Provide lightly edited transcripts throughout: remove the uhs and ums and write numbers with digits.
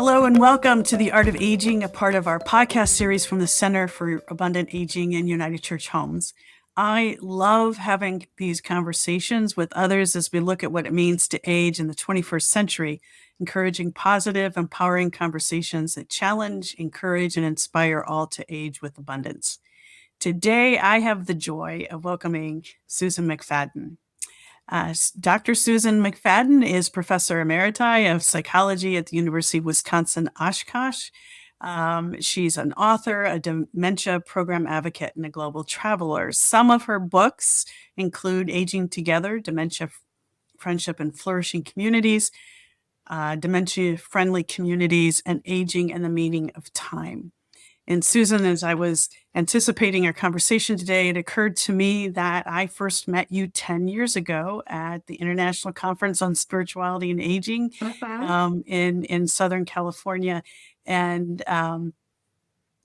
Hello and welcome to The Art of Aging, a part of our podcast series from the Center for Abundant Aging in United Church Homes. I love having these conversations with others as we look at what it means to age in the 21st century, encouraging positive, empowering conversations that challenge, encourage, and inspire all to age with abundance. Today, I have the joy of welcoming Susan McFadden. Dr. Susan McFadden is Professor Emerita of Psychology at the University of Wisconsin Oshkosh. She's an author, a dementia program advocate, and a global traveler. Some of her books include Aging Together, Dementia, Friendship, and Flourishing Communities, Dementia-Friendly Communities, and Aging and the Meaning of Time. And Susan, as I was anticipating our conversation today, it occurred to me that I first met you 10 years ago at the International Conference on Spirituality and Aging in Southern California. And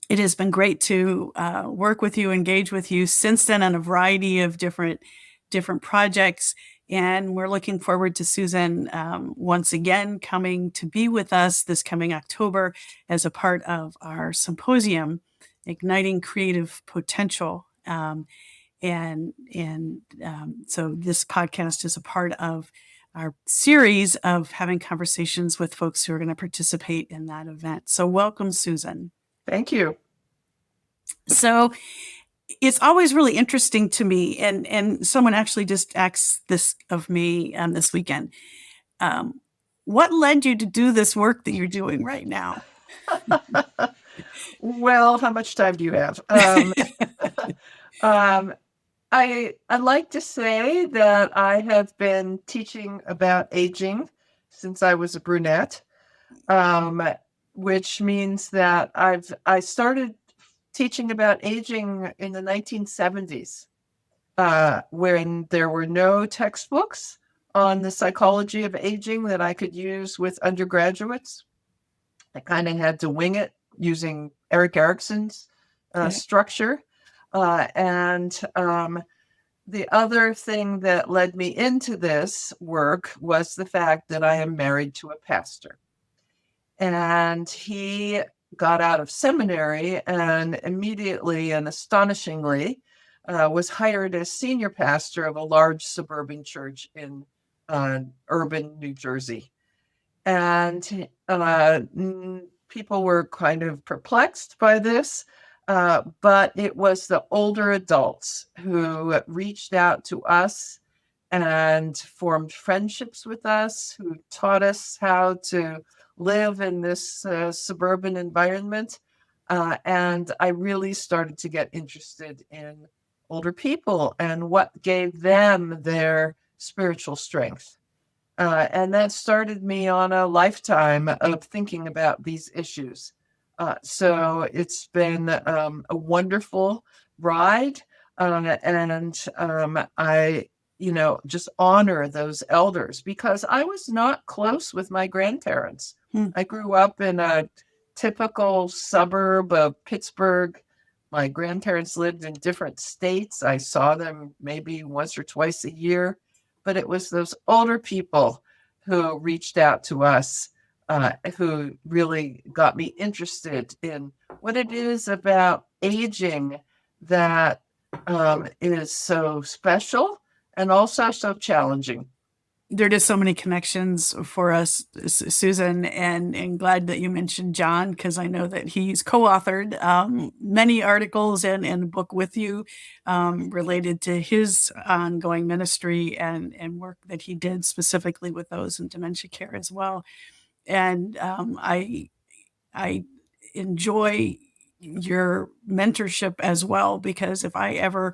it has been great to work with you, engage with you since then on a variety of different projects. And we're looking forward to Susan once again coming to be with us this coming October as a part of our symposium, Igniting Creative Potential. So this podcast is a part of our series of having conversations with folks who are going to participate in that event. So welcome, Susan. Thank you. So it's always really interesting to me, and someone actually just asked this of me this weekend. What led you to do this work that you're doing right now? Well, how much time do you have? I like to say that I have been teaching about aging since I was a brunette, which means that I started teaching about aging in the 1970s, when there were no textbooks on the psychology of aging that I could use with undergraduates. I kind of had to wing it using Erik Erikson's structure. The other thing that led me into this work was the fact that I am married to a pastor. And he got out of seminary and immediately and astonishingly was hired as senior pastor of a large suburban church in urban New Jersey. And people were kind of perplexed by this, but it was the older adults who reached out to us and formed friendships with us, who taught us how to live in this suburban environment. And I really started to get interested in older people and what gave them their spiritual strength. And that started me on a lifetime of thinking about these issues. So it's been a wonderful ride. I just honor those elders because I was not close with my grandparents. I grew up in a typical suburb of Pittsburgh. My grandparents lived in different states. I saw them maybe once or twice a year, but it was those older people who reached out to us, who really got me interested in what it is about aging that is so special and also so challenging. There are just so many connections for us, Susan, and glad that you mentioned John, because I know that he's co-authored many articles and a book with you related to his ongoing ministry and work that he did specifically with those in dementia care as well. And I enjoy your mentorship as well, because if I ever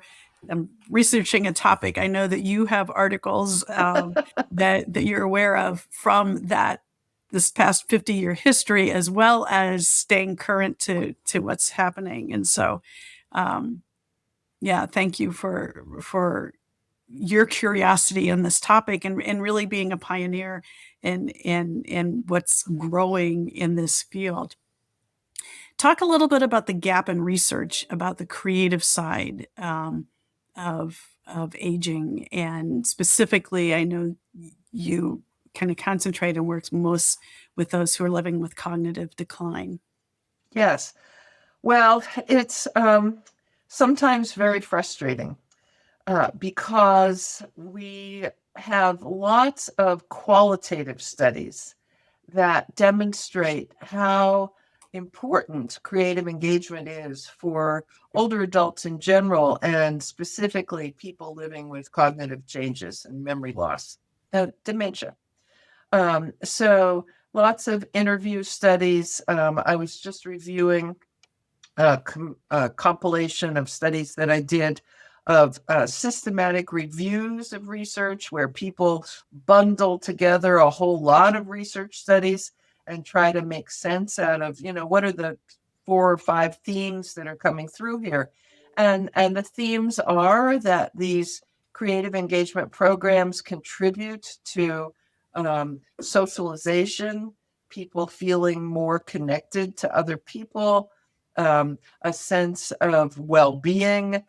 am researching a topic, I know that you have articles that you're aware of from this past 50-year history, as well as staying current to what's happening. And so, thank you for your curiosity in this topic and really being a pioneer in what's growing in this field. Talk a little bit about the gap in research about the creative side of aging, and specifically, I know you kind of concentrate and works most with those who are living with cognitive decline. Yes. Well, it's sometimes very frustrating because we have lots of qualitative studies that demonstrate how important creative engagement is for older adults in general, and specifically people living with cognitive changes and memory loss, dementia. So lots of interview studies. I was just reviewing a compilation of studies that I did of systematic reviews of research where people bundle together a whole lot of research studies and try to make sense out of, what are the 4 or 5 themes that are coming through here. And the themes are that these creative engagement programs contribute to socialization, people feeling more connected to other people, a sense of well-being.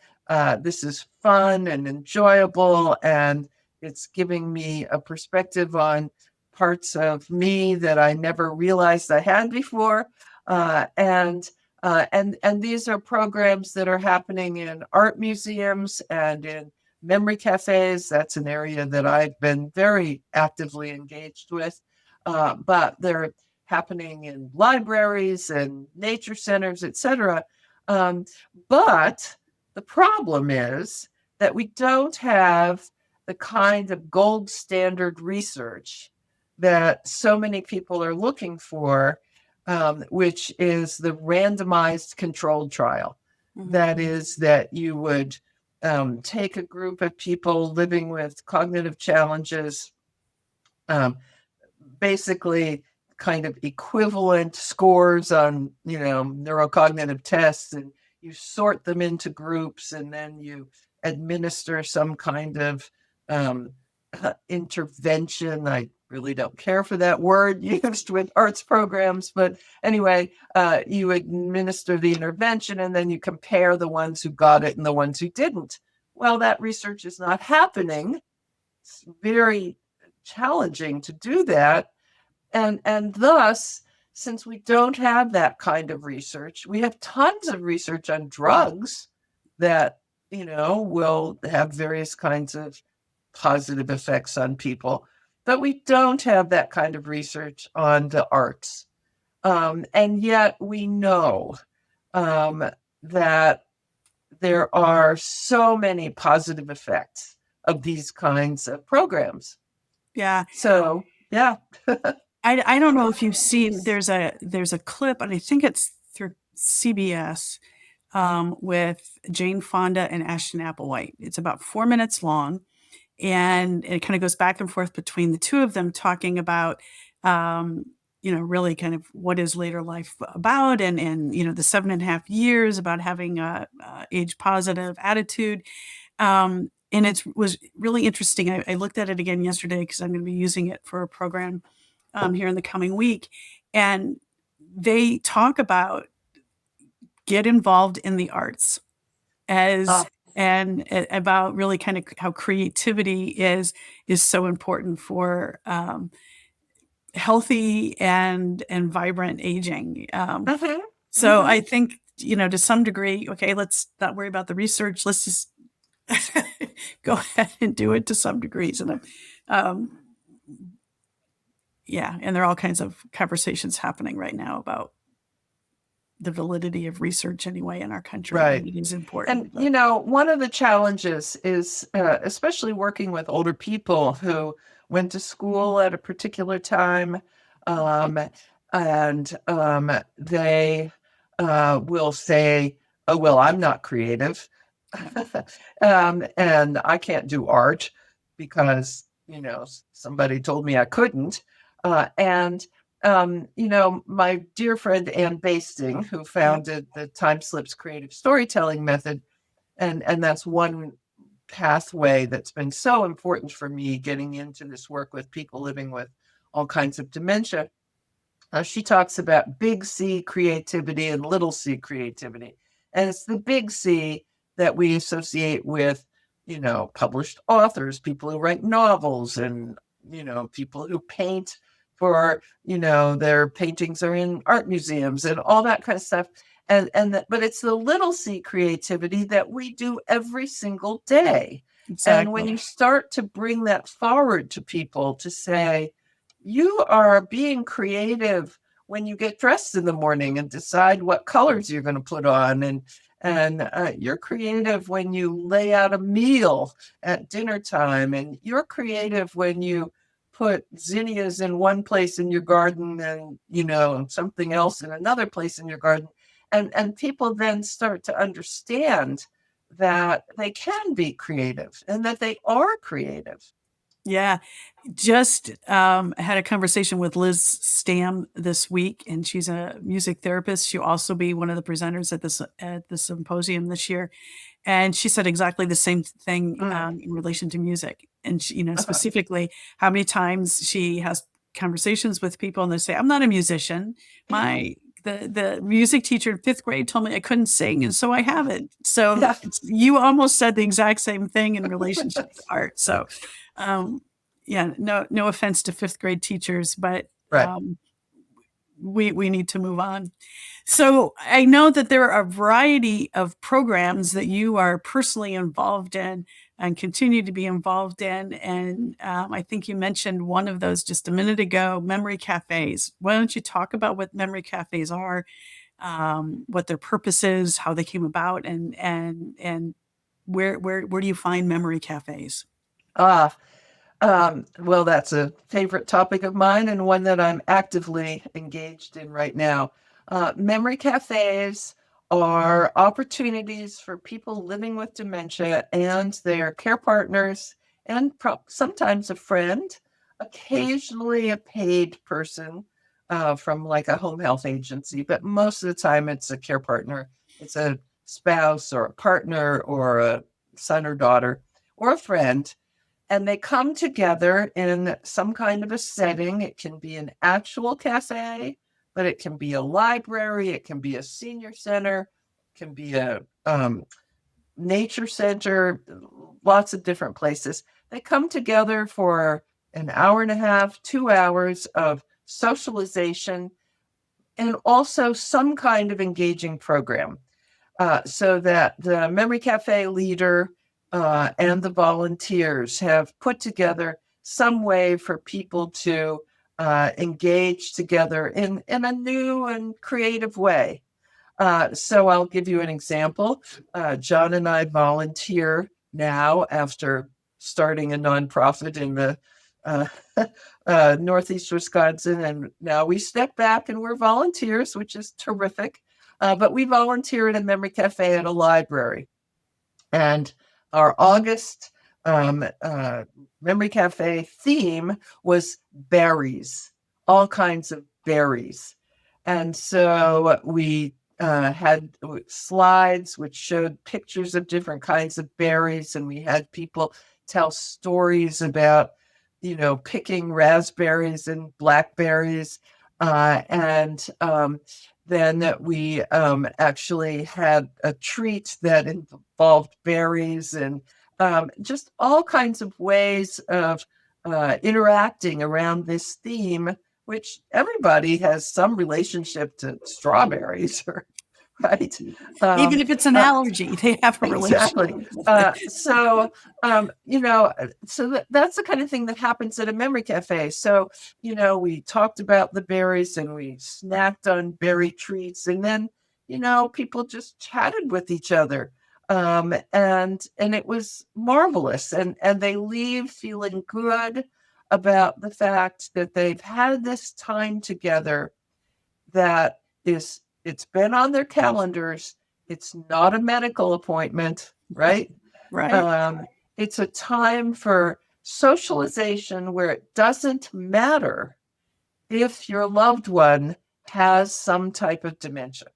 This is fun and enjoyable, and it's giving me a perspective on parts of me that I never realized I had before. And these are programs that are happening in art museums and in memory cafes. That's an area that I've been very actively engaged with. But they're happening in libraries and nature centers, etc. But the problem is that we don't have the kind of gold standard research that so many people are looking for, which is the randomized controlled trial. Mm-hmm. That is, that you would take a group of people living with cognitive challenges, basically kind of equivalent scores on, neurocognitive tests, and you sort them into groups, and then you administer some kind of intervention. I really don't care for that word used with arts programs, but anyway, you administer the intervention, and then you compare the ones who got it and the ones who didn't. Well, that research is not happening. It's very challenging to do that. And thus, since we don't have that kind of research, we have tons of research on drugs that, will have various kinds of positive effects on people. But we don't have that kind of research on the arts. And yet we know that there are so many positive effects of these kinds of programs. Yeah. So, yeah. I don't know if you've seen, there's a clip, and I think it's through CBS, with Jane Fonda and Ashton Applewhite. It's about 4 minutes long, and it kind of goes back and forth between the two of them talking about, really kind of what is later life about, and the 7.5 years about having a age positive attitude. And it was really interesting. I looked at it again yesterday because I'm going to be using it for a program here in the coming week. And they talk about get involved in the arts and about really kind of how creativity is so important for healthy and vibrant aging. So I think, to some degree, okay, let's not worry about the research. Let's just go ahead and do it to some degrees. And and there are all kinds of conversations happening right now about the validity of research anyway in our country. Right. It is important. And, one of the challenges is, especially working with older people who went to school at a particular time, and they will say, oh, well, I'm not creative. And I can't do art because, somebody told me I couldn't. My dear friend Ann Basting, who founded the Time Slips creative storytelling method, and that's one pathway that's been so important for me getting into this work with people living with all kinds of dementia. She talks about big C creativity and little c creativity. And it's the big C that we associate with, published authors, people who write novels and people who paint for, their paintings are in art museums and all that kind of stuff. But it's the little c creativity that we do every single day. And when Exactly. you start to bring that forward to people to say, you are being creative when you get dressed in the morning and decide what colors you're going to put on, and you're creative when you lay out a meal at dinner time, and you're creative when you put zinnias in one place in your garden and something else in another place in your garden, and people then start to understand that they can be creative and that they are creative. Yeah. Just had a conversation with Liz Stam this week, and she's a music therapist. She'll also be one of the presenters at the symposium this year. And she said exactly the same thing in relation to music. And she, specifically how many times she has conversations with people and they say, I'm not a musician. The music teacher in fifth grade told me I couldn't sing, and so I haven't. So Yeah. you almost said the exact same thing in relationship to art. So yeah, no offense to fifth grade teachers, but Right. We need to move on. So I know that there are a variety of programs that you are personally involved in and continue to be involved in. And I think you mentioned one of those just a minute ago, memory cafes. Why don't you talk about what memory cafes are, what their purpose is, how they came about, and where do you find memory cafes? Ah, well, that's a favorite topic of mine and one that I'm actively engaged in right now. Memory cafes are opportunities for people living with dementia and their care partners, and sometimes a friend, occasionally a paid person from like a home health agency, but most of the time it's a care partner. It's a spouse or a partner or a son or daughter or a friend, and they come together in some kind of a setting. It can be an actual cafe, but it can be a library, it can be a senior center, it can be a nature center, lots of different places. They come together for an hour and a half, 2 hours of socialization, and also some kind of engaging program, so that the Memory Cafe leader and the volunteers have put together some way for people to engage together in a new and creative way. So I'll give you an example. John and I volunteer now after starting a nonprofit in the uh, Northeast Wisconsin, and now we step back and we're volunteers, which is terrific. But we volunteer at a memory cafe at a library. And our August memory cafe theme was berries, all kinds of berries. And so we had slides which showed pictures of different kinds of berries, and we had people tell stories about, picking raspberries and blackberries. And Then we actually had a treat that involved berries, and just all kinds of ways of interacting around this theme, which everybody has some relationship to strawberries, right? Even Um, if it's an uh, allergy, they have a relationship exactly. with it. So that's the kind of thing that happens at a memory cafe. So, we talked about the berries and we snacked on berry treats, and then, people just chatted with each other. And it was marvelous. And they leave feeling good about the fact that they've had this time together that it's been on their calendars. It's not a medical appointment, right? Right. Um, it's a time for socialization where it doesn't matter if your loved one has some type of dementia.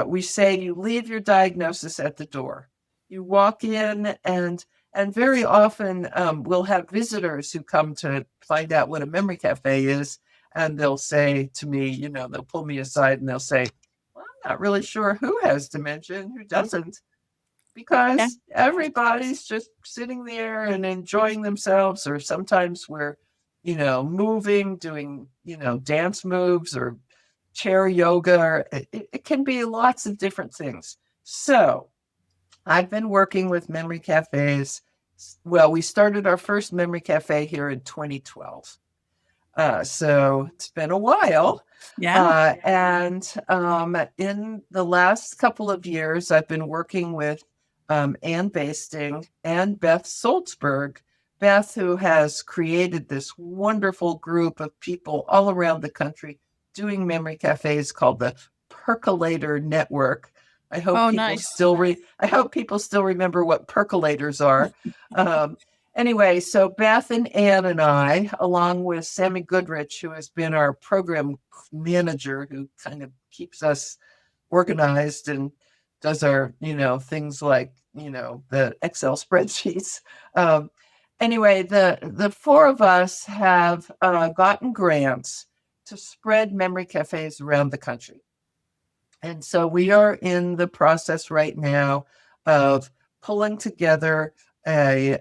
We say you leave your diagnosis at the door. You walk in, and very often we'll have visitors who come to find out what a memory cafe is, and they'll say to me, they'll pull me aside and they'll say, well, I'm not really sure who has dementia and who doesn't, Yeah. because everybody's just sitting there and enjoying themselves, or sometimes we're moving, doing, dance moves or chair yoga, or it can be lots of different things. So I've been working with memory cafes. Well, we started our first memory cafe here in 2012. So it's been a while. Yeah. And in the last couple of years, I've been working with Ann Basting and Beth Salzberg. Beth, who has created this wonderful group of people all around the country doing memory cafes called the Percolator Network. Oh, nice. I hope people still remember what percolators are. Um, Anyway, so Beth and Ann and I, along with Sammy Goodrich, who has been our program manager, who kind of keeps us organized and does our, things like, the Excel spreadsheets. Um, anyway, the four of us have gotten grants to spread memory cafes around the country. And so we are in the process right now of pulling together a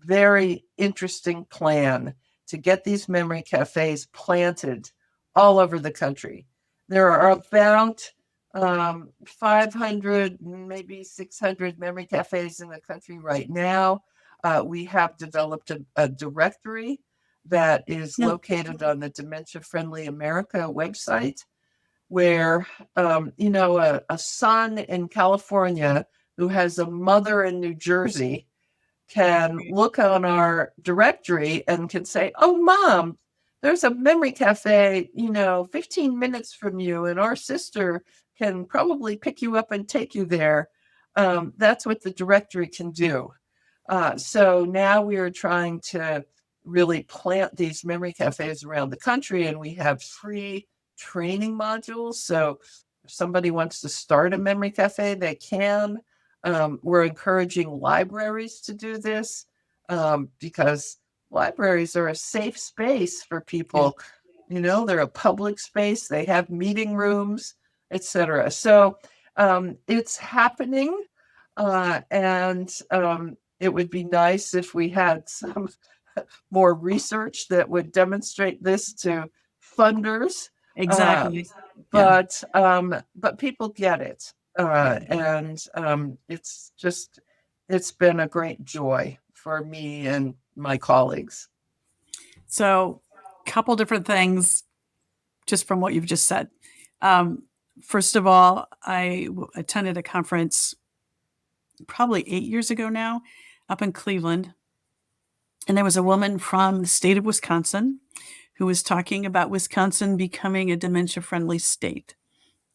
very interesting plan to get these memory cafes planted all over the country. There are about 500, maybe 600 memory cafes in the country right now. We have developed a directory that is Yeah. located on the Dementia-Friendly America website, where a son in California who has a mother in New Jersey can look on our directory and can say, "Oh, mom, there's a memory cafe, 15 minutes from you, and our sister can probably pick you up and take you there." That's what the directory can do. So now we are trying to really plant these memory cafes around the country, and we have free training modules. So if somebody wants to start a memory cafe, they can. We're encouraging libraries to do this, because libraries are a safe space for Yeah. people. They're a public space, they have meeting rooms, etc. So it's happening. And it would be nice if we had some more research that would demonstrate this to funders. Uh, Exactly. Yeah. but people get it, and it's been a great joy for me and my colleagues. So, couple different things just from what you've just said. Um, First of all, attended a conference probably 8 years ago now up in Cleveland. And there was a woman from the state of Wisconsin who was talking about Wisconsin becoming a dementia friendly state.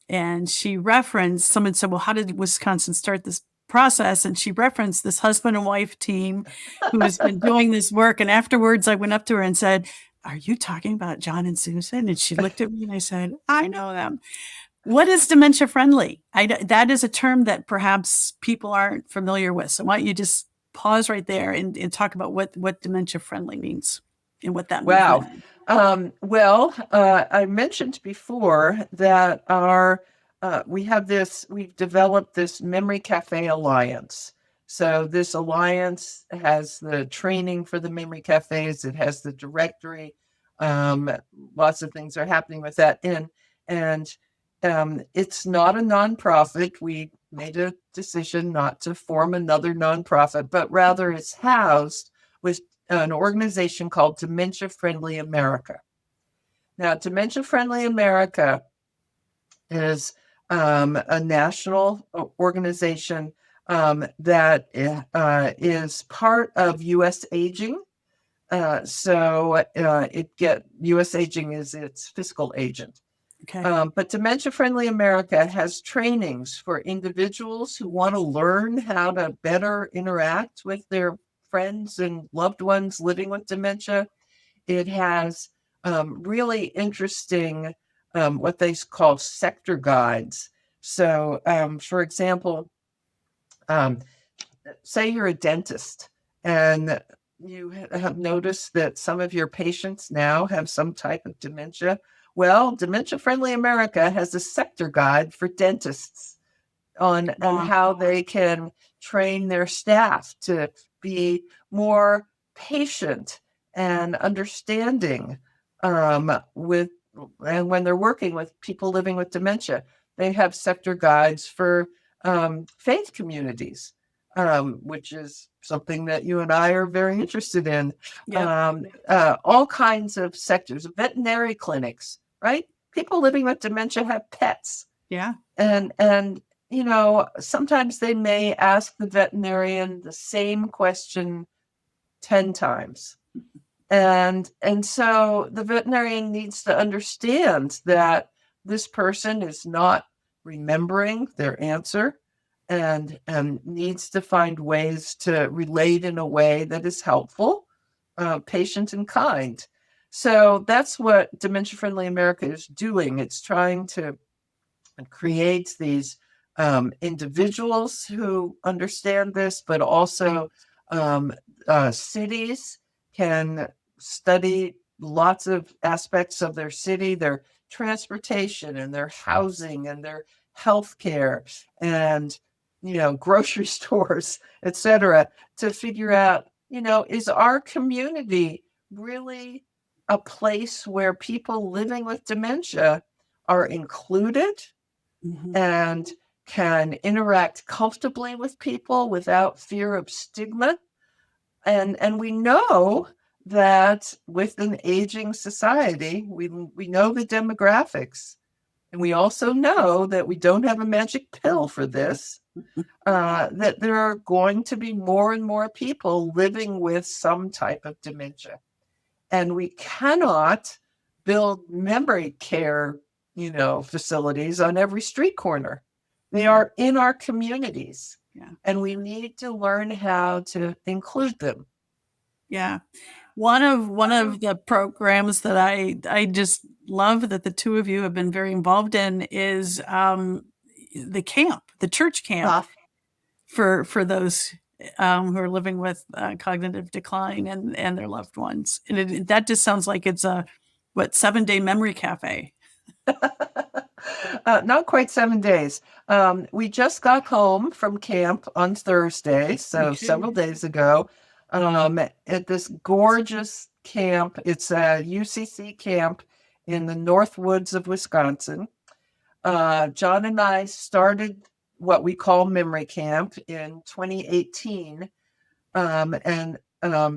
And she referenced, someone said, "Well, how did Wisconsin start this process?" And she referenced this husband and wife team who has been doing this work. And afterwards, I went up to her and said, "Are you talking about John and Susan?" And she looked at me and I said, "I know them." What is dementia friendly? That is a term that perhaps people aren't familiar with. So why don't you just pause right there and talk about what dementia friendly means and what that movement Wow. is. Well, I mentioned before that we've developed this Memory Cafe Alliance. So this alliance has the training for the memory cafes. It has the directory. Um, Lots of things are happening with that. And it's not a nonprofit. We made a decision not to form another nonprofit, but rather it's housed with an organization called Dementia-Friendly America. Now, Dementia-Friendly America is a national organization that is part of U.S. Aging. U.S. Aging is its fiscal agent. Okay. But Dementia Friendly America has trainings for individuals who want to learn how to better interact with their friends and loved ones living with dementia. It has really interesting, what they call sector guides. So, for example, um, say you're a dentist and you have noticed that some of your patients now have some type of dementia. Well, Dementia Friendly America has a sector guide for dentists on Wow. how they can train their staff to be more patient and understanding with, and when they're working with people living with dementia, they have sector guides for faith communities, which is something that you and I are very interested in. Yep. All kinds of sectors, veterinary clinics, right? People living with dementia have pets. Yeah. And you know, sometimes they may ask the veterinarian the same question 10 times. And so the veterinarian needs to understand that this person is not remembering their answer, and needs to find ways to relate in a way that is helpful, patient, and kind. So that's what Dementia Friendly America is doing. It's trying to create these individuals who understand this, but also cities can study lots of aspects of their city, their transportation and their housing and their healthcare and, you know, grocery stores, etc., to figure out, you know, is our community really a place where people living with dementia are included Mm-hmm. and can interact comfortably with people without fear of stigma. And we know that with an aging society, we know the demographics. And we also know that we don't have a magic pill for this, that there are going to be more and more people living with some type of dementia. And we cannot build memory care, you know, facilities on every street corner. They are in our communities. Yeah. And we need to learn how to include them. Yeah. One of the programs that I just love that the two of you have been very involved in is the camp, the church camp for those who are living with cognitive decline and their loved ones. And that just sounds like it's a 7-day memory cafe. Not quite 7 days. We just got home from camp on Thursday, so several days ago, at this gorgeous camp. It's a UCC camp in the North Woods of Wisconsin. John and I started what we call Memory Camp in 2018, and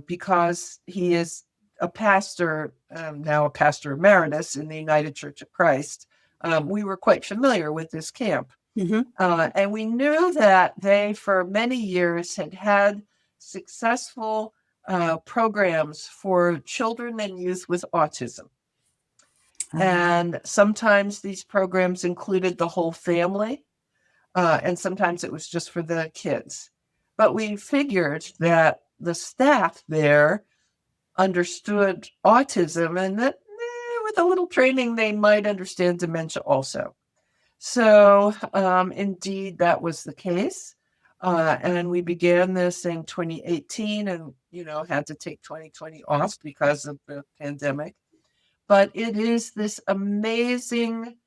because he is a pastor, now a pastor emeritus in the United Church of Christ, we were quite familiar with this camp. Mm-hmm. And we knew that they, for many years, had successful programs for children and youth with autism. And sometimes these programs included the whole family, and sometimes it was just for the kids. But we figured that the staff there understood autism, and that with a little training, they might understand dementia also. So indeed, that was the case. And we began this in 2018 and, you know, had to take 2020 off because of the pandemic. But it is this amazing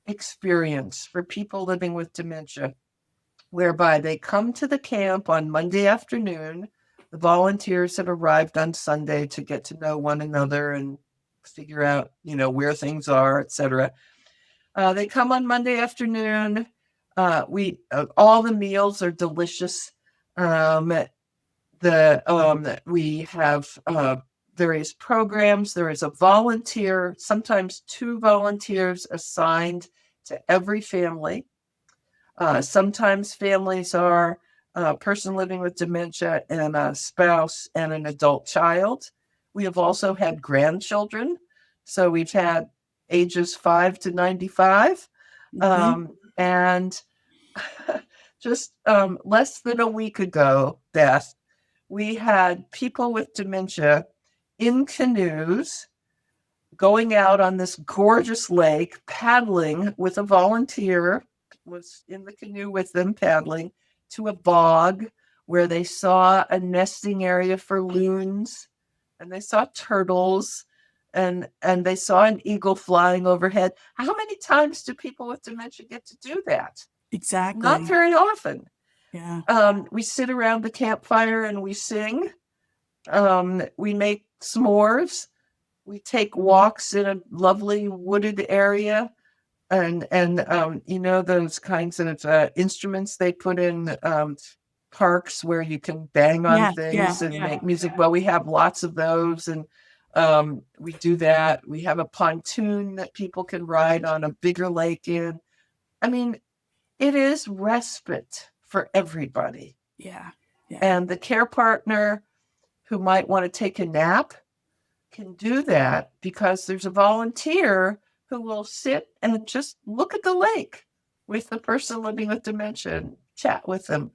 experience for people living with dementia, whereby they come to the camp on Monday afternoon. The volunteers have arrived on Sunday to get to know one another and figure out, you know, where things are, etc. They come on Monday afternoon. We all the meals are delicious. We have various programs. There is a volunteer, sometimes 2 volunteers assigned to every family. Sometimes families are a person living with dementia and a spouse and an adult child. We have also had grandchildren. So we've had ages 5 to 95. And just less than a week ago, Beth, we had people with dementia in canoes going out on this gorgeous lake, paddling with a volunteer, was in the canoe with them, paddling to a bog where they saw a nesting area for loons, and they saw turtles, and they saw an eagle flying overhead. How many times do people with dementia get to do that? Exactly. Not very often. Yeah. We sit around the campfire and we sing. We make s'mores. We take walks in a lovely wooded area, and those kinds of instruments they put in parks where you can bang on Yeah, things yeah, and yeah, make music. Well, we have lots of those, and we do that. We have a pontoon that people can ride on a bigger lake in. I mean, it is respite for everybody. yeah, yeah. And the care partner who might want to take a nap can do that because there's a volunteer who will sit and just look at the lake with the person living with dementia and chat with them.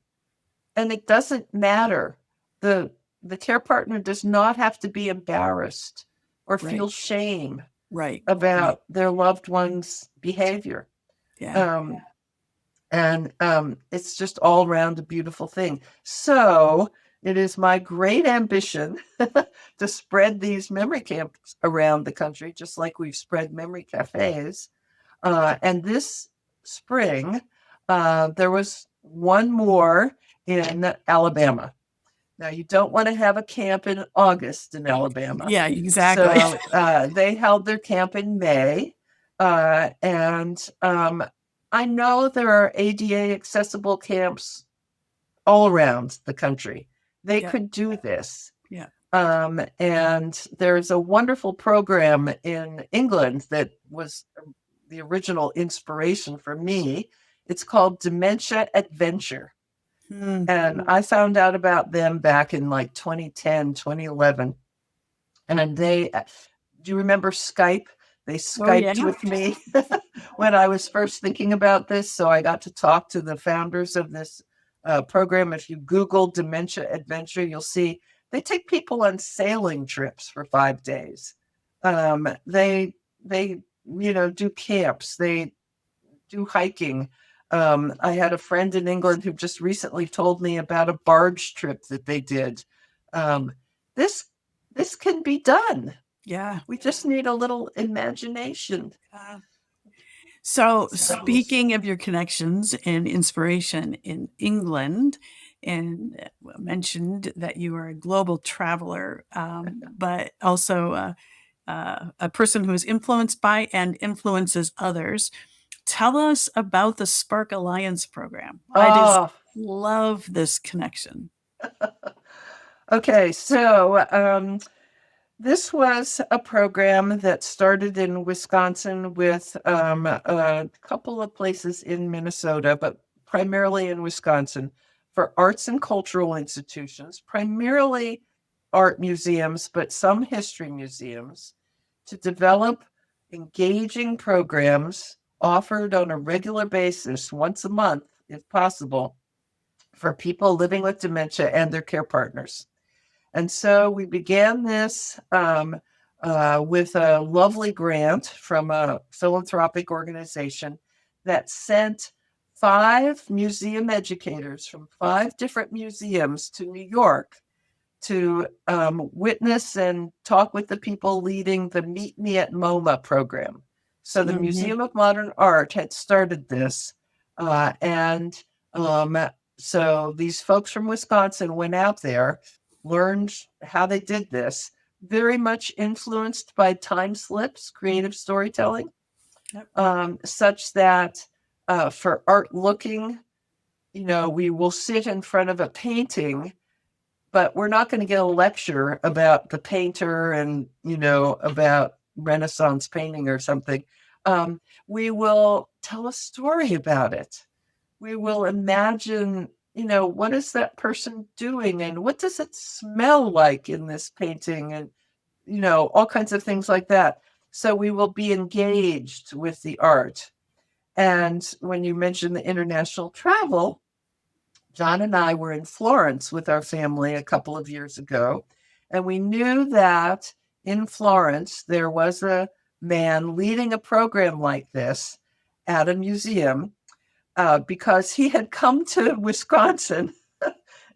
And it doesn't matter. The care partner does not have to be embarrassed or Right, feel shame right, right. about their loved one's behavior. Yeah. Um, and it's just all around a beautiful thing. So it is my great ambition to spread these memory camps around the country, just like we've spread memory cafes. And this spring, there was one more in Alabama. Now, you don't want to have a camp in August in Alabama. Yeah, exactly. So they held their camp in May. And I know there are ADA accessible camps all around the country. They Yeah, could do this. yeah. And there's a wonderful program in England that was the original inspiration for me. It's called Dementia Adventure. Hmm. And I found out about them back in like 2010, 2011. And do you remember Skype? They Oh, yeah. Skyped with me when I was first thinking about this. So I got to talk to the founders of this program. If you Google Dementia Adventure, you'll see they take people on sailing trips for 5 days. They do camps. They do hiking. I had a friend in England who just recently told me about a barge trip that they did. Um, this this can be done. Yeah. We just need a little imagination. Uh, so, So, speaking of your connections and inspiration in England, and mentioned that you are a global traveler, but also a person who is influenced by and influences others. Tell us about the Spark Alliance program. I just oh, love this connection. okay. So this was a program that started in Wisconsin with a couple of places in Minnesota, but primarily in Wisconsin for arts and cultural institutions, primarily art museums, but some history museums, to develop engaging programs offered on a regular basis, once a month, if possible, for people living with dementia and their care partners. And so we began this with a lovely grant from a philanthropic organization that sent 5 museum educators from 5 different museums to New York to witness and talk with the people leading the Meet Me at MoMA program. So the Mhm. Museum of Modern Art had started this. And so these folks from Wisconsin went out there, learned how they did this, very much influenced by time slips, creative storytelling, Yep. such that for art looking, we will sit in front of a painting, but we're not going to get a lecture about the painter and about Renaissance painting or something. We will tell a story about it. We will imagine, what is that person doing and what does it smell like in this painting, and all kinds of things like that. So we will be engaged with the art. And when you mentioned the international travel, John and I were in Florence with our family a couple of years ago, and we knew that in Florence there was a man leading a program like this at a museum because he had come to Wisconsin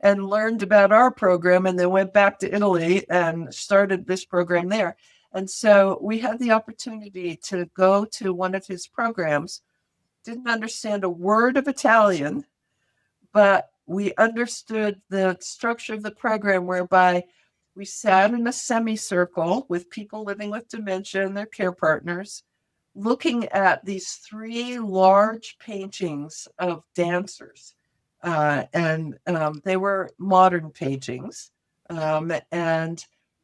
and learned about our program and then went back to Italy and started this program there. And so we had the opportunity to go to one of his programs, didn't understand a word of Italian, but we understood the structure of the program whereby we sat in a semicircle with people living with dementia and their care partners, looking at these three large paintings of dancers. And they were modern paintings. And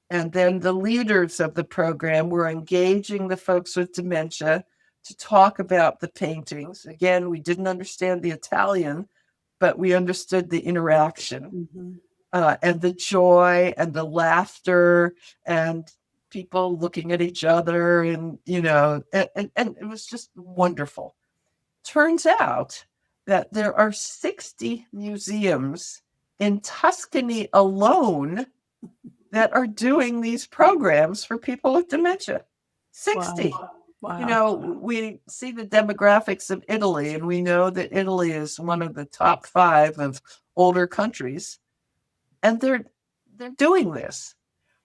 then the leaders of the program were engaging the folks with dementia to talk about the paintings. Again, we didn't understand the Italian, but we understood the interaction, and the joy and the laughter and people looking at each other, and and it was just wonderful. Turns out that there are 60 museums in Tuscany alone that are doing these programs for people with dementia. 60. Wow. We see the demographics of Italy, and we know that Italy is one of the top 5 of older countries, and they're doing this.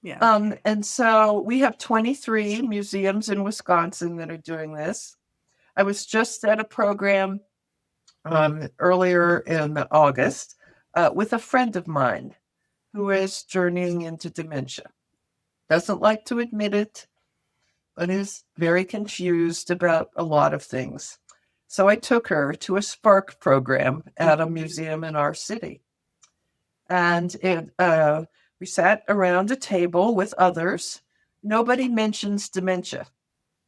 Yeah. And so we have 23 museums in Wisconsin that are doing this. I was just at a program earlier in August with a friend of mine who is journeying into dementia. Doesn't like to admit it, but is very confused about a lot of things. So I took her to a Spark program at a museum in our city. And we sat around a table with others. Nobody mentions dementia.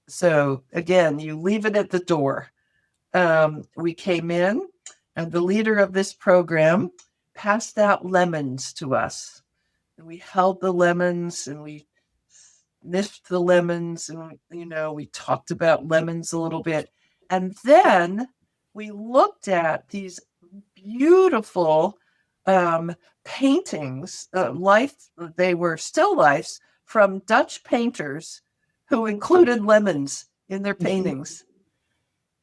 So again, you leave it at the door. We came in, and the leader of this program passed out lemons to us. And we held the lemons, and we sniffed the lemons, and we talked about lemons a little bit. And then we looked at these beautiful paintings, they were still lifes from Dutch painters who included lemons in their paintings.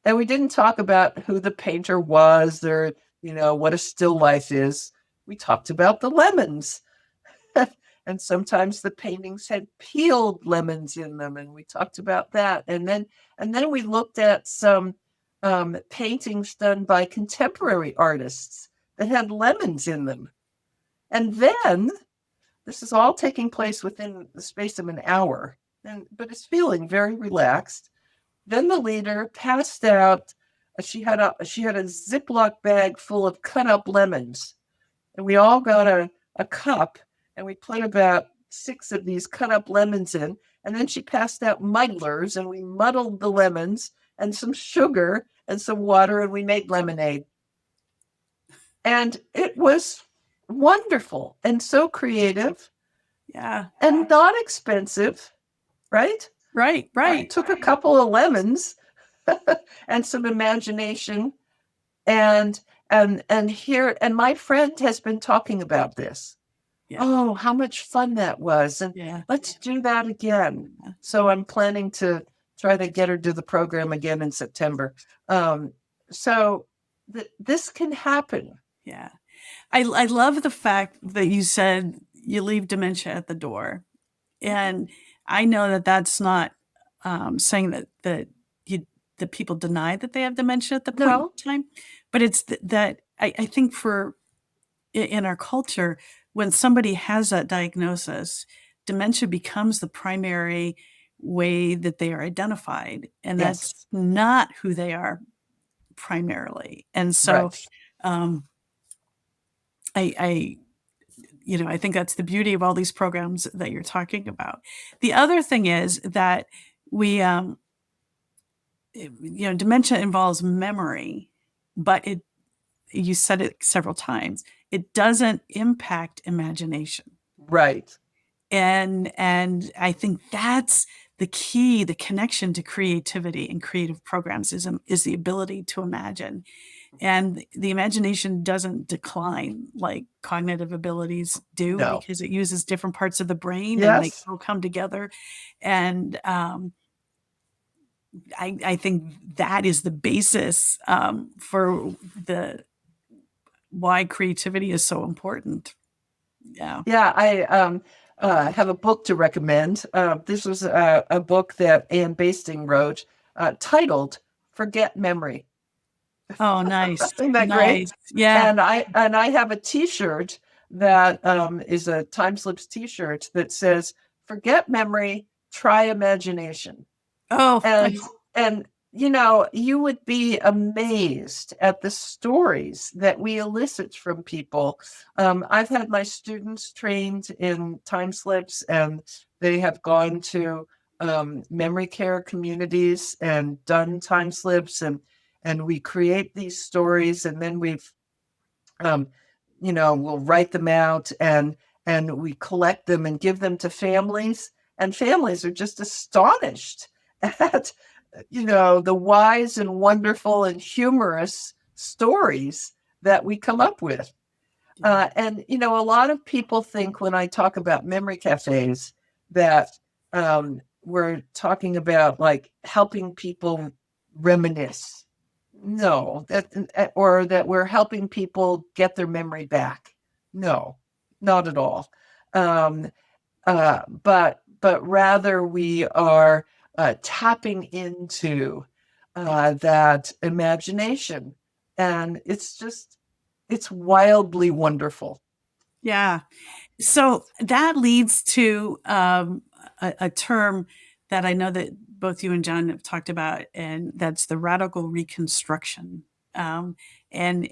And we didn't talk about who the painter was or, what a still life is. We talked about the lemons. And sometimes the paintings had peeled lemons in them, and we talked about that. And then we looked at some paintings done by contemporary artists that had lemons in them. And then this is all taking place within the space of an hour, but it's feeling very relaxed. Then the leader passed out. She had a Ziploc bag full of cut up lemons, and we all got a cup, and we put about 6 of these cut up lemons in. And then she passed out muddlers, and we muddled the lemons and some sugar and some water, and we made lemonade. And it was wonderful and so creative. Yeah. And not expensive, right? Right. I took a couple of lemons and some imagination, and my friend has been talking about this. Yeah. Oh, how much fun that was. And let's do that again. So I'm planning to try to get her to the program again in September. So this can happen. Yeah. I love the fact that you said you leave dementia at the door. And I know that that's not saying that the people deny that they have dementia at the point in time, but it's that I think in our culture, when somebody has that diagnosis, dementia becomes the primary way that they are identified, and that's not who they are primarily. And so, I think that's the beauty of all these programs that you're talking about. The other thing is that dementia involves memory, but you said it several times, it doesn't impact imagination. Right. And I think that's the key, the connection to creativity and creative programs is the ability to imagine. And the imagination doesn't decline like cognitive abilities do, because it uses different parts of the brain and they all come together. And I think that is the basis for why creativity is so important. Yeah. Yeah, I have a book to recommend. This was a book that Anne Basting wrote, titled "Forget Memory." Oh, nice! Isn't that great? Yeah. And I have a T-shirt that is a Time Slips t-shirt that says, "Forget memory, try imagination." Oh, And you would be amazed at the stories that we elicit from people. I've had my students trained in time slips, and they have gone to memory care communities and done time slips, and we create these stories, and then um, we'll write them out, and we collect them and give them to families, and families are just astonished at the wise and wonderful and humorous stories that we come up with. And a lot of people think when I talk about memory cafes that we're talking about like helping people reminisce. No, or that we're helping people get their memory back. No, not at all. Um, but rather we are tapping into that imagination, and it's wildly wonderful. yeah. So that leads to a term that I know that both you and John have talked about, and that's the radical reconstruction. Um, and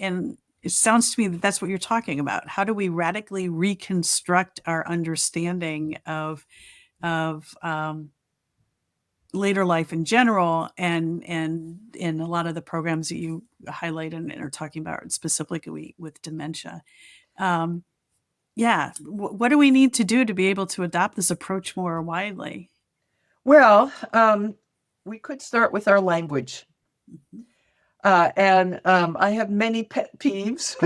it sounds to me that that's what you're talking about. How do we radically reconstruct our understanding of later life in general, and in a lot of the programs that you highlight and are talking about specifically with dementia? Um, yeah. What do we need to do to be able to adopt this approach more widely? Well, we could start with our language. And I have many pet peeves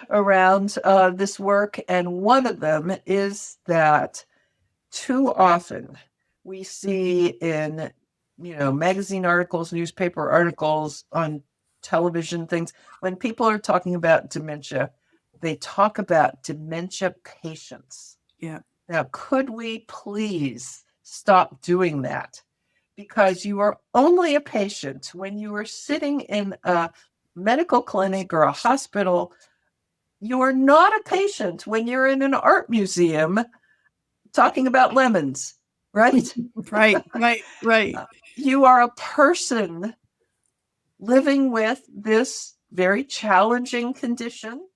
around this work. And one of them is that too often we see in, magazine articles, newspaper articles, on television things, when people are talking about dementia, they talk about dementia patients. Yeah. Now, could we please stop doing that? Because you are only a patient when you are sitting in a medical clinic or a hospital. You are not a patient when you're in an art museum talking about lemons, right? Right. You are a person living with this very challenging condition,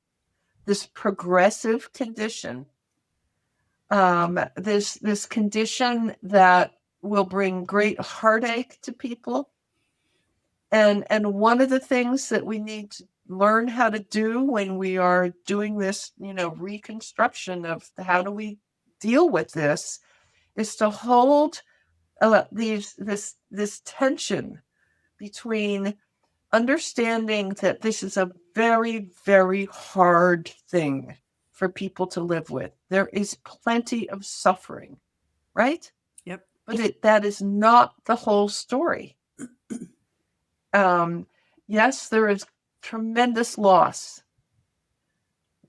this progressive condition, this condition that will bring great heartache to people. And one of the things that we need to learn how to do when we are doing this, reconstruction of how do we deal with this, is to hold this tension between understanding that this is a very, very hard thing for people to live with. There is plenty of suffering, right? Yep. But that is not the whole story. Yes, there is tremendous loss,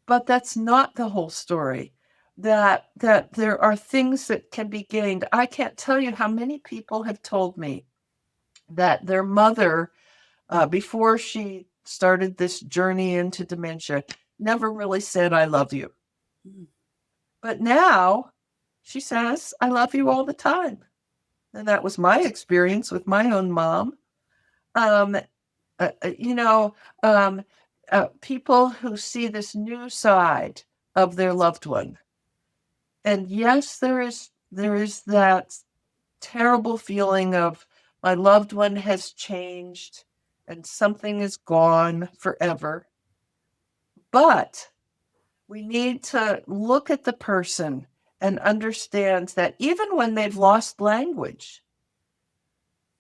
but that's not the whole story. That there are things that can be gained. I can't tell you how many people have told me that their mother, before she started this journey into dementia, never really said, "I love you." But now she says, "I love you" all the time. And that was my experience with my own mom. Um, uh, uh, you know, um, People who see this new side of their loved one. And yes, there is that terrible feeling of my loved one has changed and something is gone forever. But we need to look at the person and understand that even when they've lost language,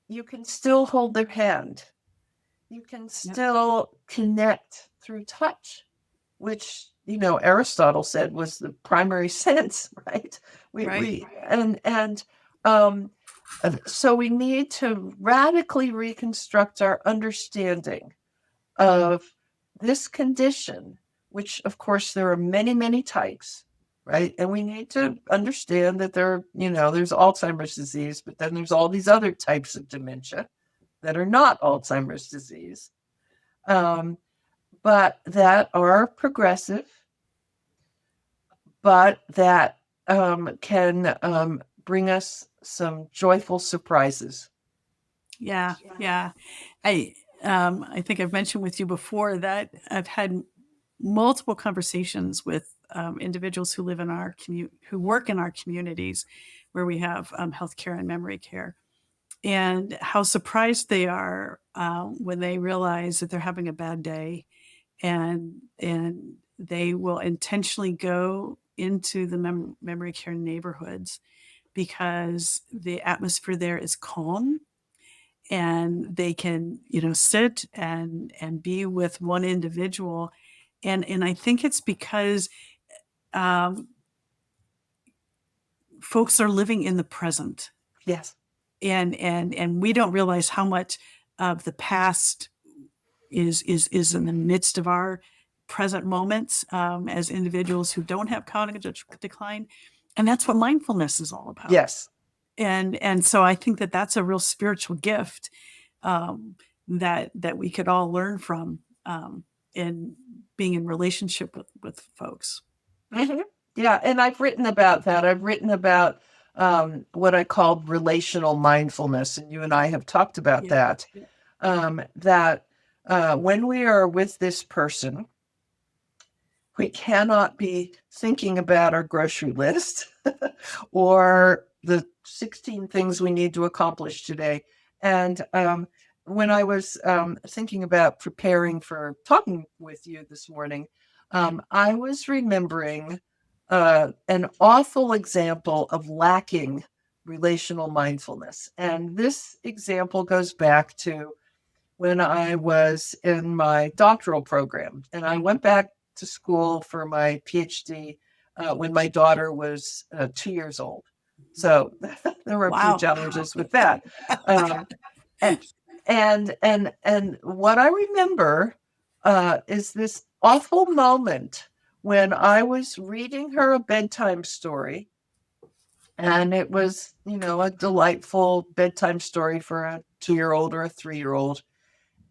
you can still hold their hand. You can still connect through touch, which Aristotle said was the primary sense, right? We and So we need to radically reconstruct our understanding of this condition, which of course there are many, many types, right? And we need to understand that there's Alzheimer's disease, but then there's all these other types of dementia that are not Alzheimer's disease, but that are progressive, but that can bring us some joyful surprises. Yeah, yeah. I think I've mentioned with you before that I've had multiple conversations with individuals who live in our who work in our communities, where we have healthcare and memory care, and how surprised they are when they realize that they're having a bad day, and they will intentionally go into the memory care neighborhoods because the atmosphere there is calm, and they can, sit and be with one individual, and I think it's because um, folks are living in the present, Yes. and we don't realize how much of the past is in the midst of our present moments, as individuals who don't have cognitive decline, and that's what mindfulness is all about. Yes. And so I think that that's a real spiritual gift, um, that we could all learn from, in being in relationship with folks. Hmm. Yeah, and I've written about that. I've written about what I called relational mindfulness, and you and I have talked about Yeah. that. That when we are with this person, we cannot be thinking about our grocery list or the 16 things we need to accomplish today. And when I was thinking about preparing for talking with you this morning, I was remembering an awful example of lacking relational mindfulness. And this example goes back to when I was in my doctoral program. And I went back to school for my PhD when my daughter was 2 years old. So there were a few Wow. challenges with that. Um, and what I remember is this awful moment when I was reading her a bedtime story, and it was, a delightful bedtime story for a 2-year-old or a 3-year-old,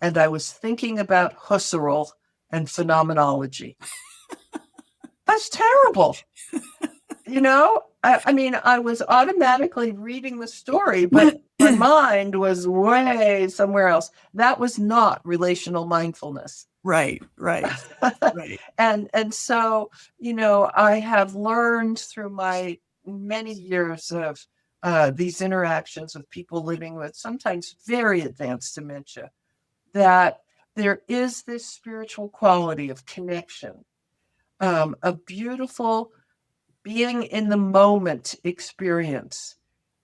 and I was thinking about Husserl and phenomenology. That's terrible. I mean, I was automatically reading the story, but my mind was way somewhere else. That was not relational mindfulness. Right, right, right. And so, I have learned through my many years of these interactions with people living with sometimes very advanced dementia, that there is this spiritual quality of connection, a beautiful being in the moment experience,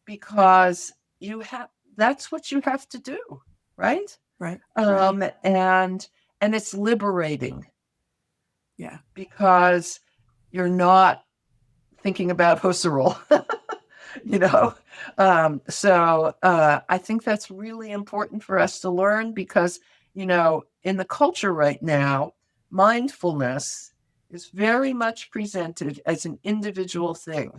because you have that's what you have to do, right? Right, right. And it's liberating Yeah. because you're not thinking about Husserl. you know so I think that's really important for us to learn, because in the culture right now, mindfulness is very much presented as an individual thing.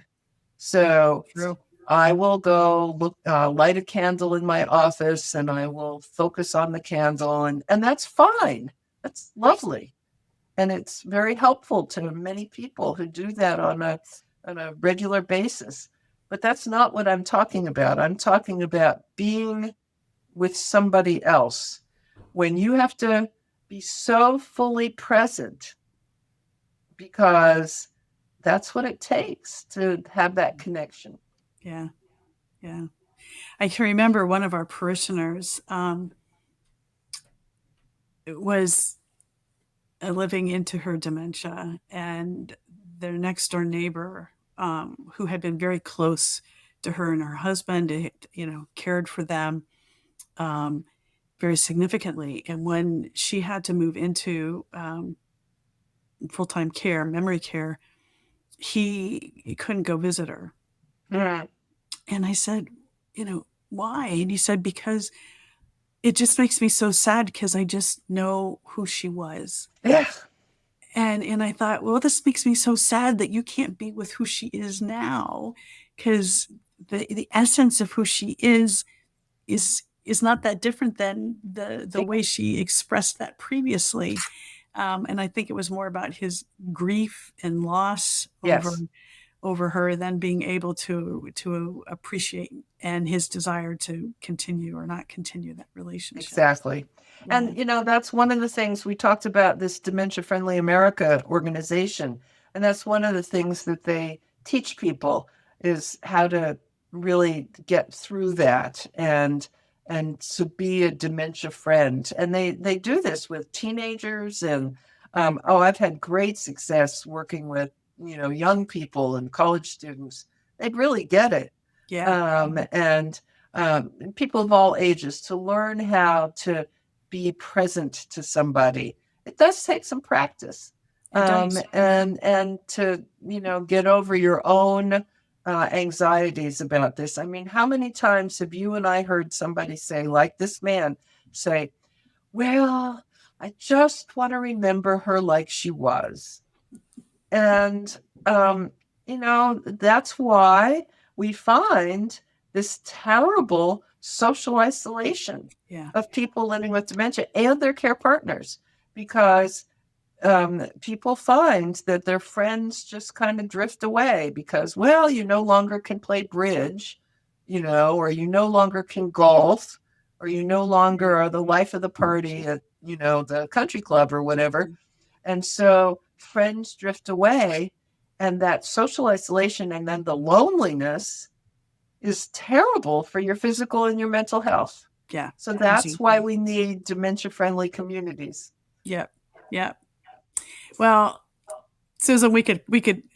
So True. I will go light a candle in my office, and I will focus on the candle, and that's fine. That's lovely, and it's very helpful to many people who do that on a regular basis. But that's not what I'm talking about. I'm talking about being with somebody else when you have to be so fully present, because that's what it takes to have that connection. Yeah, yeah. I can remember one of our parishioners was living into her dementia, and their next door neighbor, who had been very close to her and her husband, cared for them, um, very significantly. And when she had to move into full time care, memory care, he couldn't go visit her. Mm. And I said, why? And he said, because it just makes me so sad because I just know who she was. Yeah. And I thought, well, this makes me so sad that you can't be with who she is now, because the essence of who she is not that different than the way she expressed that previously. And I think it was more about his grief and loss Yes, over her than being able to appreciate and his desire to continue or not continue that relationship. exactly. Yeah. And, that's one of the things we talked about, this Dementia-Friendly America organization. And that's one of the things that they teach people is how to really get through that and to be a dementia friend. And they do this with teenagers and I've had great success working with, young people and college students. They'd really get it. Yeah. And people of all ages to learn how to be present to somebody. It does take some practice, It does. and to get over your own anxieties about this. I mean, how many times have you and I heard somebody say, like this man, say, "Well, I just want to remember her like she was," and that's why we find this terrible social isolation Yeah. of people living with dementia and their care partners because people find that their friends just kind of drift away because, well, you no longer can play bridge, or you no longer can golf, or you no longer are the life of the party at, the country club or whatever. And so friends drift away, and that social isolation and then the loneliness is terrible for your physical and your mental health. Yeah. So that's why we need dementia friendly communities. Yeah. Yeah. Well, Susan, we could,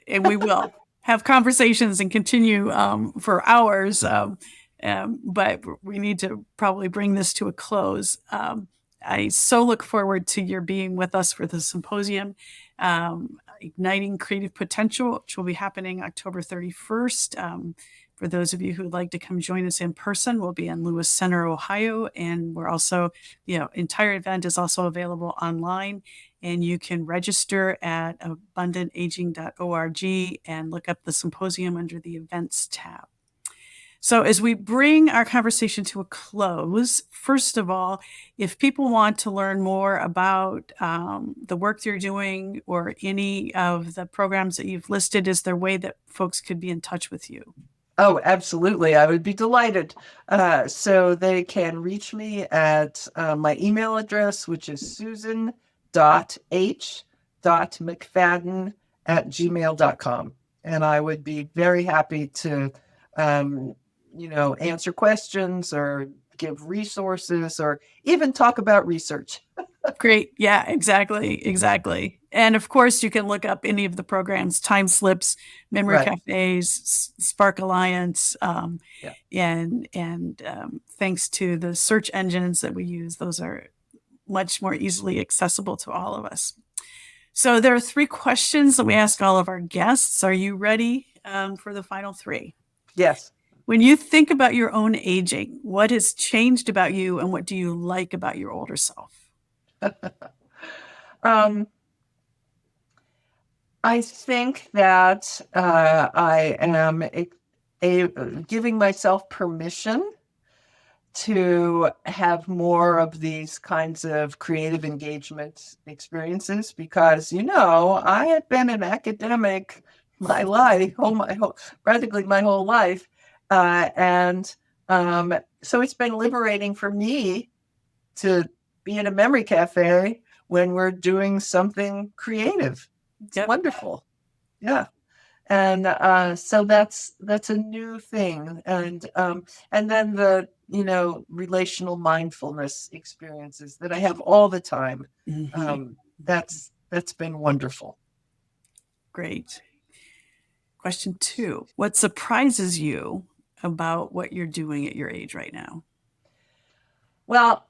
and we will have conversations and continue for hours. But we need to probably bring this to a close. I so look forward to your being with us for the symposium, Igniting Creative Potential, which will be happening October 31st. For those of you who would like to come join us in person, we'll be in Lewis Center, Ohio, and we're also, entire event is also available online. And you can register at abundantaging.org and look up the symposium under the events tab. So, as we bring our conversation to a close, first of all, if people want to learn more about the work you're doing or any of the programs that you've listed, is there a way that folks could be in touch with you? Oh, absolutely. I would be delighted. So they can reach me at my email address, which is susan.h.mcfadden@gmail.com. And I would be very happy to, answer questions or give resources or even talk about research. Great. Yeah, exactly. Exactly. And of course, you can look up any of the programs, Time Slips, Memory Right. Cafes, Spark Alliance, Yeah. and thanks to the search engines that we use, those are much more easily accessible to all of us. So there are 3 questions that we ask all of our guests. Are you ready for the final 3? Yes. When you think about your own aging, what has changed about you and what do you like about your older self? Um, I think that I am giving myself permission to have more of these kinds of creative engagement experiences because, I had been an academic my life, practically my whole life. And so it's been liberating for me to be in a memory cafe when we're doing something creative. It's wonderful. Yeah. And so that's a new thing. And then the, relational mindfulness experiences that I have all the time. Mm-hmm. That's been wonderful. Great. Question 2. What surprises you about what you're doing at your age right now? Well,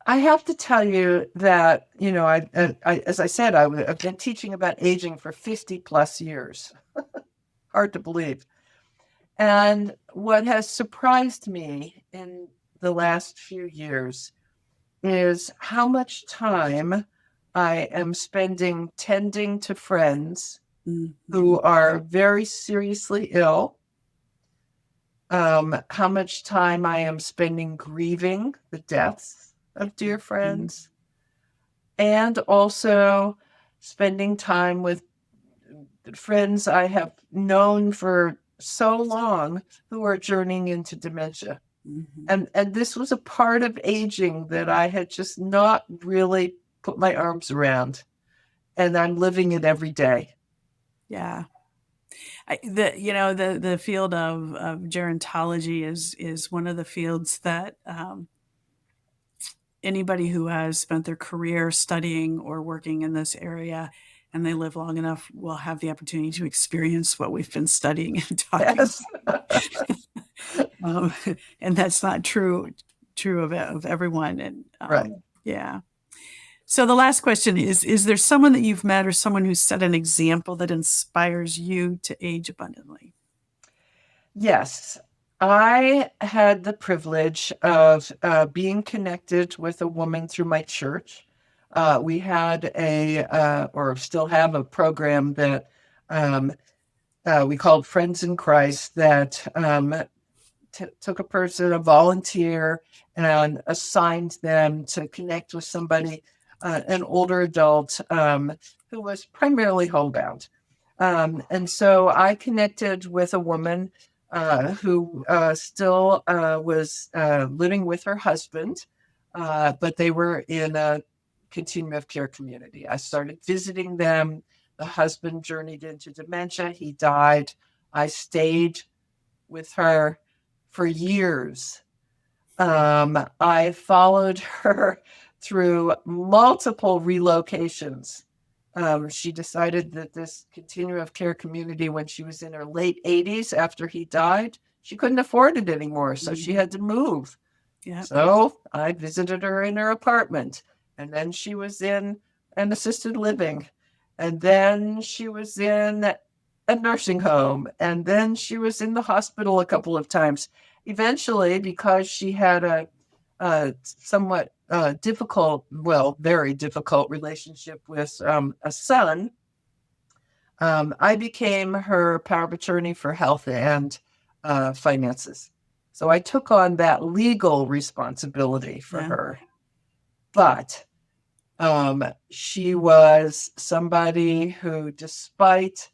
I have to tell you that, as I said, I've been teaching about aging for 50 plus years. Hard to believe. And what has surprised me in the last few years is how much time I am spending tending to friends who are very seriously ill, how much time I am spending grieving the deaths of dear friends, and also spending time with friends I have known for so long who are journeying into dementia. Mhm. And this was a part of aging that I had just not really put my arms around. And I'm living it every day. Yeah. The field of gerontology is one of the fields that anybody who has spent their career studying or working in this area and they live long enough will have the opportunity to experience what we've been studying and talking. Yes. um, and that's not true of everyone. And Right. yeah. So the last question is there someone that you've met or someone who set an example that inspires you to age abundantly? Yes. I had the privilege of being connected with a woman through my church. We had or still have a program that um, we called Friends in Christ that took a person, a volunteer, and assigned them to connect with somebody, an older adult who was primarily homebound. And so I connected with a woman who still was living with her husband, but they were in a continuum of care community. I started visiting them. The husband journeyed into dementia. He died. I stayed with her for years. I followed her through multiple relocations. She decided that this continuum of care community, when she was in her late 80s after he died, she couldn't afford it anymore. So she Mhm. had to move. Yeah. So I visited her in her apartment. And then she was in an assisted living. And then she was in a nursing home. And then she was in the hospital a couple of times. Eventually, because she had a somewhat difficult, well, very difficult relationship with a son, I became her power of attorney for health and finances. So I took on that legal responsibility for Yeah. her. But she was somebody who, despite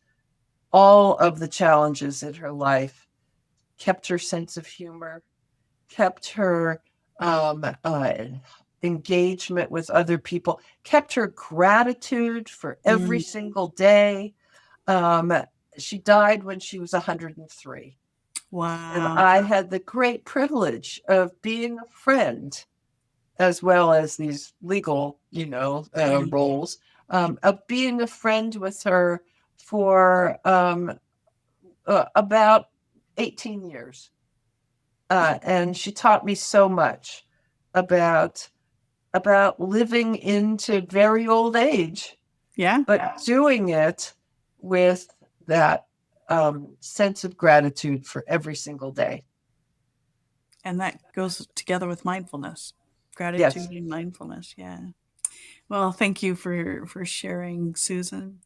all of the challenges in her life, kept her sense of humor, kept her um, uh, engagement with other people, kept her gratitude for every Mm. single day. Um, she died when she was 103. And Wow. I had the great privilege of being a friend, as well as these legal, Yeah. roles, of being a friend with her for about 18 years. And she taught me so much about living into very old age, Yeah. but doing it with that sense of gratitude for every single day. And that goes together with mindfulness, Yes. gratitude and mindfulness. Yeah. Well, thank you for sharing, Susan.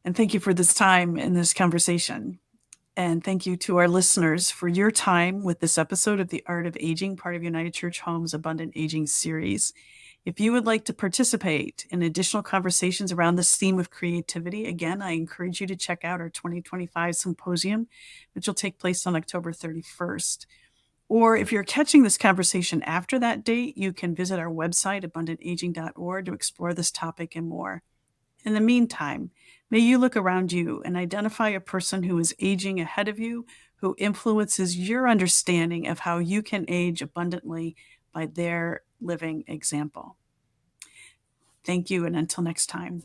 And thank you for this time in this conversation. And thank you to our listeners for your time with this episode of The Art of Aging, part of United Church Home's Abundant Aging series. If you would like to participate in additional conversations around this theme of creativity, again, I encourage you to check out our 2025 Symposium, which will take place on October 31st. Or if you're catching this conversation after that date, you can visit our website, abundantaging.org, to explore this topic and more. In the meantime, may you look around you and identify a person who is aging ahead of you, who influences your understanding of how you can age abundantly by their living example. Thank you, and until next time.